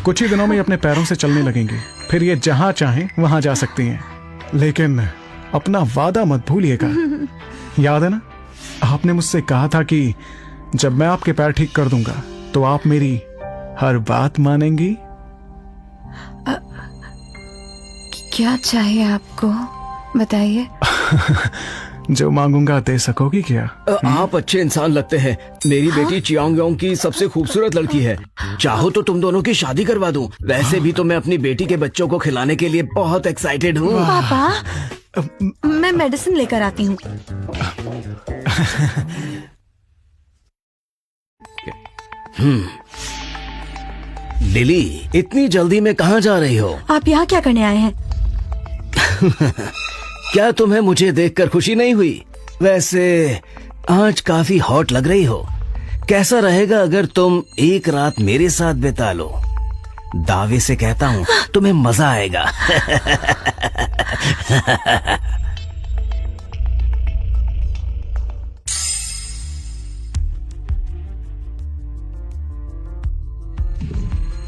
कुछ ही दिनों में ये अपने पैरों से चलने लगेंगी, फिर ये जहां चाहें वहां जा सकती हैं। लेकिन अपना वादा मत भूलिएगा। याद है ना, आपने मुझसे कहा था कि जब मैं आपके पैर ठीक कर दूंगा तो आप मेरी हर बात मानेंगी। क्या चाहिए आपको, बताइए। जो मांगूंगा दे सकोगी क्या? आप अच्छे इंसान लगते हैं। मेरी बेटी चियांग योंग की सबसे खूबसूरत लड़की है। चाहो तो तुम दोनों की शादी करवा दूं। वैसे भी तो मैं अपनी बेटी के बच्चों को खिलाने के लिए बहुत एक्साइटेड हूँ। पापा, मैं मेडिसिन लेकर आती हूँ। लिली, इतनी जल्दी में कहाँ जा रही हो? आप यहाँ क्या करने आए हैं? क्या तुम्हें मुझे देखकर खुशी नहीं हुई? वैसे आज काफी हॉट लग रही हो। कैसा रहेगा अगर तुम एक रात मेरे साथ बिता लो? दावे से कहता हूँ तुम्हें मजा आएगा।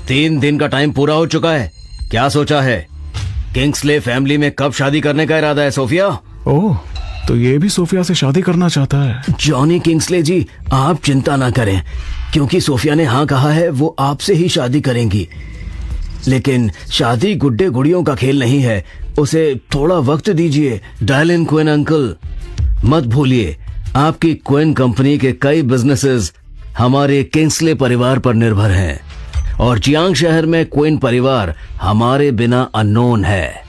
तीन दिन का टाइम पूरा हो चुका है। क्या सोचा है? किंग्सले फैमिली में कब शादी करने का इरादा है सोफिया? ओह, तो ये भी सोफिया से शादी करना चाहता है? जॉनी किंग्सले जी, आप चिंता ना करें, क्योंकि सोफिया ने हाँ कहा है वो आपसे ही शादी करेंगी। लेकिन शादी गुड्डे गुड़ियों का खेल नहीं है, उसे थोड़ा वक्त दीजिए। डायलिन क्विन अंकल, मत भूलिए आपकी क्विन कंपनी के कई बिजनेसेस हमारे किंग्सले परिवार पर निर्भर हैं और चियांग शहर में क्वीन परिवार हमारे बिना अननोन है।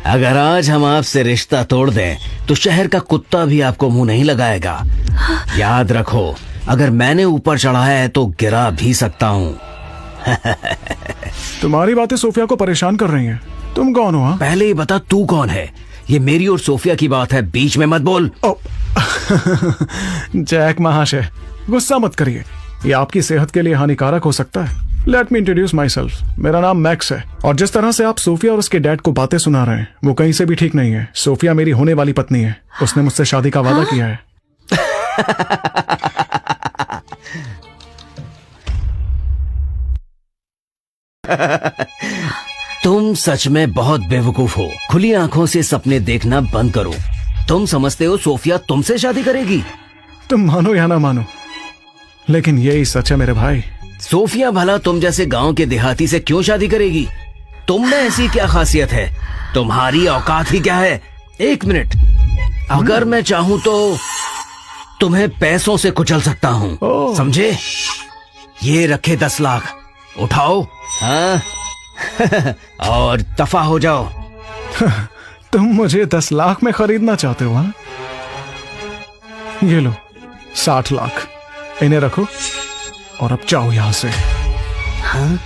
अगर आज हम आपसे रिश्ता तोड़ दें तो शहर का कुत्ता भी आपको मुंह नहीं लगाएगा। याद रखो, अगर मैंने ऊपर चढ़ाया है तो गिरा भी सकता हूँ। तुम्हारी बातें सोफिया को परेशान कर रही हैं। तुम कौन हो? पहले ही बता तू कौन है। ये मेरी और सोफिया की बात है, बीच में मत बोल। जैक महाशय, गुस्सा मत करिए, ये आपकी सेहत के लिए हानिकारक हो सकता है। Let me introduce my self. मेरा नाम मैक्स है और जिस तरह से आप सोफिया और उसके डैड को बातें सुना रहे हैं वो कहीं से भी ठीक नहीं है। सोफिया मेरी होने वाली पत्नी है, उसने मुझसे शादी का वादा किया है। तुम सच में बहुत बेवकूफ हो। खुली आंखों से सपने देखना बंद करो। तुम समझते हो सोफिया तुमसे शादी करेगी? तुम मानो या ना मानो, लेकिन यही सच है मेरे भाई। सोफिया भला तुम जैसे गांव के देहाती से क्यों शादी करेगी? तुम में ऐसी क्या खासियत है? तुम्हारी औकात ही क्या है? एक मिनट, अगर मैं चाहूं तो तुम्हें पैसों से कुचल सकता हूं, समझे? ये रखे 10 लाख, उठाओ हाँ? और दफा हो जाओ। तुम मुझे 10 लाख में खरीदना चाहते हो? हाँ, ये लो 60 लाख, इन्हें रखो और अब जाओ यहां से। हाँ?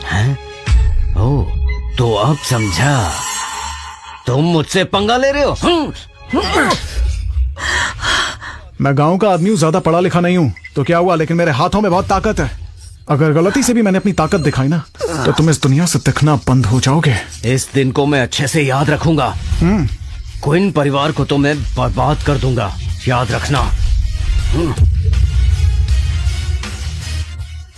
हाँ? ओ, तो अब समझा, तुम मुझसे पंगा ले रहे हो। मैं गांव का आदमी हूं, ज्यादा पढ़ा लिखा नहीं हूं तो क्या हुआ, लेकिन मेरे हाथों में बहुत ताकत है। अगर गलती से भी मैंने अपनी ताकत दिखाई ना तो तुम इस दुनिया से दिखना बंद हो जाओगे। इस दिन को मैं अच्छे से याद रखूंगा। क्वीन परिवार को तो मैं बर्बाद कर दूंगा, याद रखना।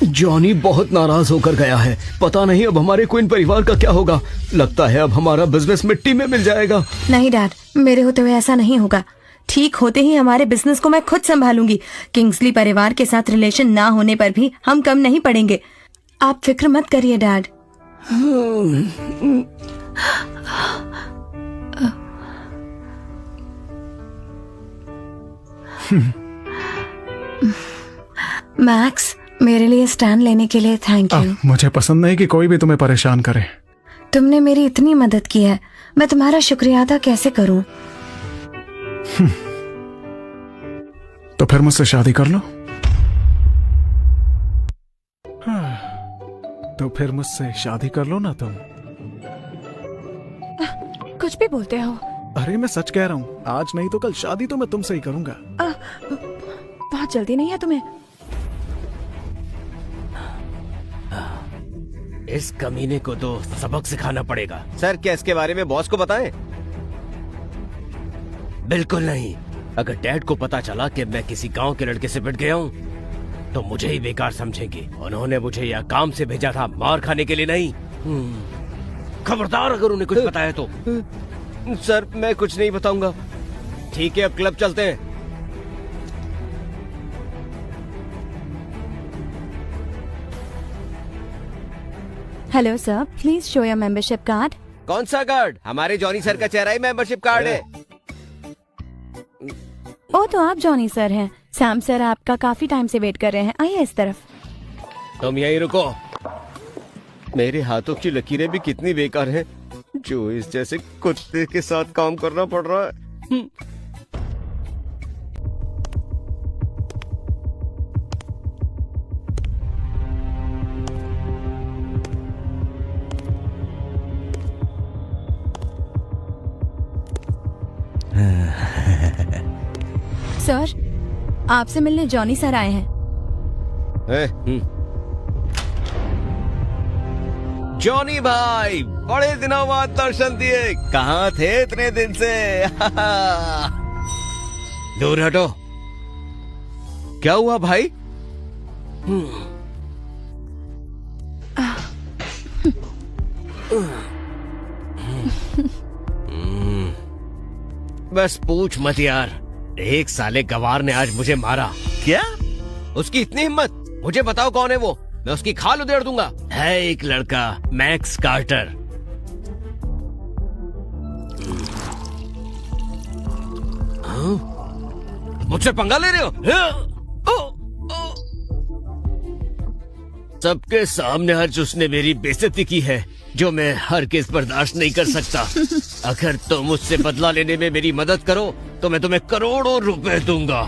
जॉनी बहुत नाराज होकर गया है। पता नहीं अब हमारे क्वीन परिवार का क्या होगा। लगता है अब हमारा बिजनेस मिट्टी में मिल जाएगा। नहीं डैड, मेरे होते हुए ऐसा नहीं होगा। ठीक होते ही हमारे बिजनेस को मैं खुद संभालूंगी। किंग्सली परिवार के साथ रिलेशन ना होने पर भी हम कम नहीं पड़ेंगे। आप फिक्र मत करिए डैड। मैक्स, मेरे लिए स्टैंड लेने के लिए थैंक यू। मुझे पसंद नहीं कि कोई भी तुम्हें परेशान करे। तुमने मेरी इतनी मदद की है, मैं तुम्हारा शुक्रिया अदा कैसे करूं? तो फिर मुझसे शादी कर लो। तो फिर मुझसे शादी कर लो ना तुम। कुछ भी बोलते हो। अरे मैं सच कह रहा हूँ, आज नहीं तो कल शादी तो मैं तुमसे ही करूंगा। बहुत जल्दी नहीं है तुम्हें? इस कमीने को तो सबक सिखाना पड़ेगा। सर, क्या इसके बारे में बॉस को बताएं? बिल्कुल नहीं। अगर डैड को पता चला कि मैं किसी गांव के लड़के से पिट गया हूँ तो मुझे ही बेकार समझेंगे। उन्होंने मुझे यह काम से भेजा था, मार खाने के लिए नहीं। खबरदार अगर उन्हें कुछ पता है तो। सर मैं कुछ नहीं बताऊंगा। ठीक है, अब क्लब चलते हैं। Hello sir, please show your membership card. कौन सा कार्ड? हमारे जॉनी सर का चेहरा ही मेंबरशिप कार्ड है। ओ तो आप जॉनी सर हैं। सैम सर आपका काफी टाइम से वेट कर रहे हैं, आइए इस तरफ। तुम यहीं रुको। मेरे हाथों की लकीरें भी कितनी बेकार हैं, जो इस जैसे कुत्ते के साथ काम करना पड़ रहा है। सर, आपसे मिलने जॉनी सर आए हैं। जॉनी भाई, बड़े दिनों बाद दर्शन दिए। कहाँ थे इतने दिन से? दूर हटो। क्या हुआ भाई? बस पूछ मत यार, एक साले गवार ने आज मुझे मारा। क्या? उसकी इतनी हिम्मत? मुझे बताओ कौन है वो, मैं उसकी खाल उधेड़ दूंगा। है एक लड़का, मैक्स कार्टर। हाँ? मुझसे पंगा ले रहे हो? सबके सामने आज उसने मेरी बेइज्जती की है, जो मैं हर केस बर्दाश्त नहीं कर सकता। अगर तुम मुझसे बदला लेने में मेरी मदद करो तो मैं तुम्हें करोड़ों रुपए दूंगा।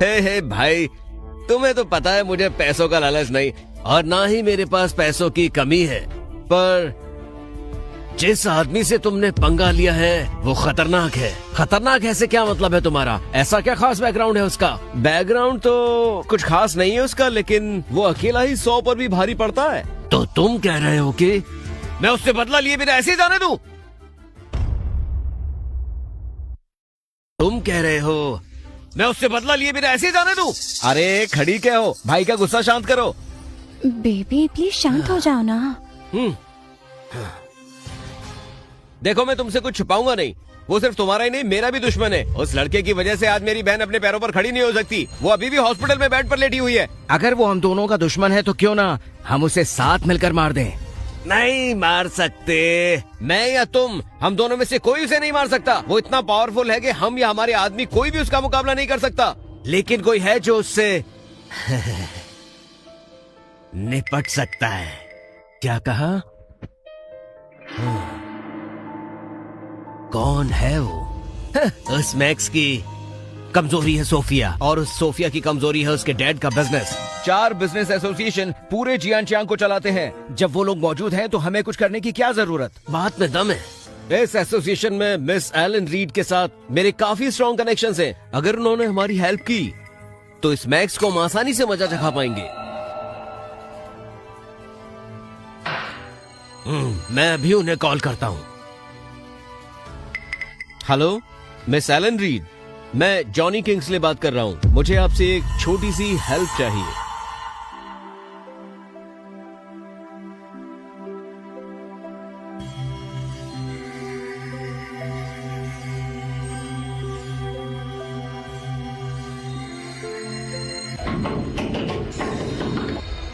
हे भाई, तुम्हें तो पता है मुझे पैसों का लालच नहीं, और ना ही मेरे पास पैसों की कमी है, पर जिस आदमी से तुमने पंगा लिया है वो खतरनाक है। खतरनाक है से क्या मतलब है तुम्हारा? ऐसा क्या खास बैकग्राउंड है उसका? बैकग्राउंड तो कुछ खास नहीं है उसका, लेकिन वो अकेला ही 100 पर भी भारी पड़ता है। तो तुम कह रहे हो कि मैं उससे बदला लिए बिना ऐसे ही जाने दूं? तुम कह रहे हो मैं उससे बदला लिए बिना ऐसे ही जाने दूं? अरे खड़ी क्या हो भाई, का गुस्सा शांत करो। बेबी प्लीज शांत हो जाओ ना। देखो मैं तुमसे कुछ छुपाऊंगा नहीं, वो सिर्फ तुम्हारा ही नहीं मेरा भी दुश्मन है। उस लड़के की वजह से आज मेरी बहन अपने पैरों पर खड़ी नहीं हो सकती। वो अभी भी हॉस्पिटल में बेड पर लेटी हुई है। अगर वो हम दोनों का दुश्मन है तो क्यों ना हम उसे साथ मिलकर मार दें। नहीं मार सकते। मैं या तुम, हम दोनों में से कोई उसे नहीं मार सकता। वो इतना पावरफुल है कि हम या हमारे आदमी कोई भी उसका मुकाबला नहीं कर सकता। लेकिन कोई है जो उससे निपट सकता है। क्या कहा? कौन है वो? उस मैक्स की कमजोरी है सोफिया, और उस सोफिया की कमजोरी है उसके डैड का बिजनेस। 4 बिजनेस एसोसिएशन पूरे जियांग को चलाते हैं। जब वो लोग मौजूद हैं तो हमें कुछ करने की क्या जरूरत? बात में दम है। इस एसोसिएशन में मिस एलन रीड के साथ मेरे काफी स्ट्रॉन्ग कनेक्शंस हैं। अगर उन्होंने हमारी हेल्प की तो इस मैक्स को हम आसानी से मजा चखा पाएंगे। मैं अभी उन्हें कॉल करता हूँ। हेलो मिस एलन रीड, मैं जॉनी किंग्सले बात कर रहा हूँ। मुझे आपसे एक छोटी सी हेल्प चाहिए।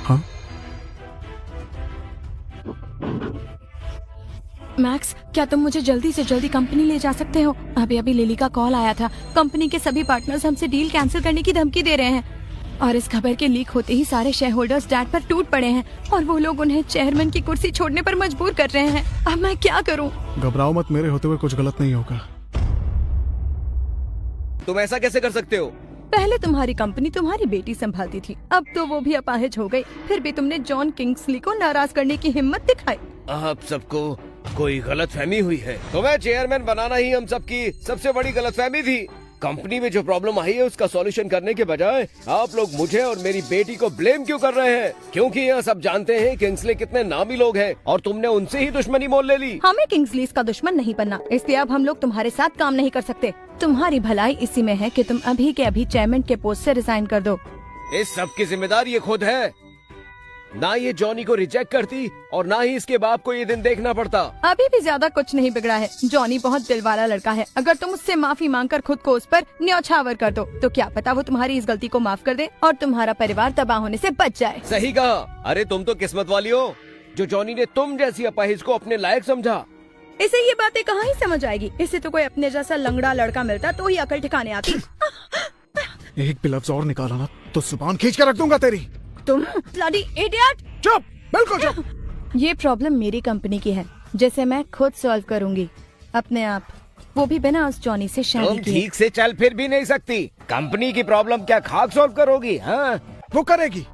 हाँ मैक्स, क्या तुम मुझे जल्दी से जल्दी कंपनी ले जा सकते हो? अभी अभी लिली का कॉल आया था। कंपनी के सभी पार्टनर्स हमसे डील कैंसिल करने की धमकी दे रहे हैं, और इस खबर के लीक होते ही सारे शेयर होल्डर्स डैड पर टूट पड़े हैं, और वो लोग उन्हें चेयरमैन की कुर्सी छोड़ने पर मजबूर कर रहे हैं। अब मैं क्या करूं? घबराओ मत, मेरे होते हुए कुछ गलत नहीं होगा। तुम ऐसा कैसे कर सकते हो? पहले तुम्हारी कंपनी तुम्हारी बेटी संभालती थी, अब तो वो भी अपाहिज हो गई। फिर भी तुमने जॉन किंग्सली को नाराज करने की हिम्मत दिखाई। आप सबको कोई गलत फहमी हुई है। तुम्हें चेयरमैन बनाना ही हम सबकी सबसे बड़ी गलतफहमी थी। कंपनी में जो प्रॉब्लम आई है उसका सॉल्यूशन करने के बजाय आप लोग मुझे और मेरी बेटी को ब्लेम क्यों कर रहे हैं? क्योंकि यह सब जानते हैं किंग्सले कितने नामी लोग हैं और तुमने उनसे ही दुश्मनी मोल ले ली। हमें किंग्सलीज का दुश्मन नहीं बनना, इसलिए अब हम लोग तुम्हारे साथ काम नहीं कर सकते। तुम्हारी भलाई इसी में है कि तुम अभी के अभी चेयरमैन के पोस्ट से रिजाइन कर दो। इस सब की जिम्मेदारी ये खुद है। ना ये जॉनी को रिजेक्ट करती और ना ही इसके बाप को ये दिन देखना पड़ता। अभी भी ज्यादा कुछ नहीं बिगड़ा है। जॉनी बहुत दिल वाला लड़का है। अगर तुम उससे माफी मांगकर खुद को उस पर न्यौछावर कर दो तो क्या पता वो तुम्हारी इस गलती को माफ कर दे और तुम्हारा परिवार तबाह होने से बच जाए। सही कहा। अरे तुम तो किस्मत वाली हो जो जॉनी ने तुम जैसी अपाहिज को अपने लायक समझा। इसे ये बातें कहाँ ही समझ आएगी। इसे तो कोई अपने जैसा लंगड़ा लड़का मिलता तो ही अकल ठिकाने आती। एक भी लफ्ज और निकाला ना तो जुबान खींच कर रख दूंगा तेरी। तुम ब्लडी इडियट। चुप, बिल्कुल चुप। ये प्रॉब्लम मेरी कंपनी की है जिसे मैं खुद सॉल्व करूंगी अपने आप, वो भी बिना उस जॉनी से शादी तुम किए। ठीक से चल फिर भी नहीं सकती। कंपनी की प्रॉब्लम क्या खाक सॉल्व करोगी? हाँ वो करेगी।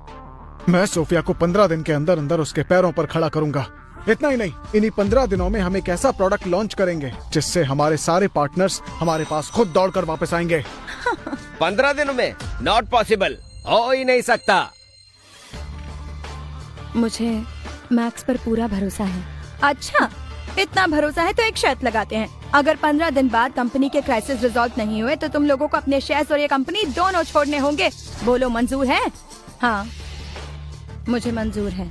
मैं सोफिया को 15 दिन के अंदर अंदर उसके पैरों पर खड़ा करूंगा। इतना ही नहीं, इन्हीं 15 दिनों में हम एक ऐसा प्रोडक्ट लॉन्च करेंगे जिससे हमारे सारे पार्टनर्स हमारे पास खुद दौड़कर वापस आएंगे। 15 दिनों में? नॉट पॉसिबल, हो ही नहीं सकता। मुझे मैक्स पर पूरा भरोसा है। अच्छा, इतना भरोसा है तो एक शर्त लगाते हैं। अगर 15 दिन बाद कंपनी के क्राइसिस रिजॉल्व नहीं हुए तो तुम लोगों को अपने शेयर्स और ये कंपनी दोनों छोड़ने होंगे। बोलो मंजूर है? हाँ, मुझे मंजूर है।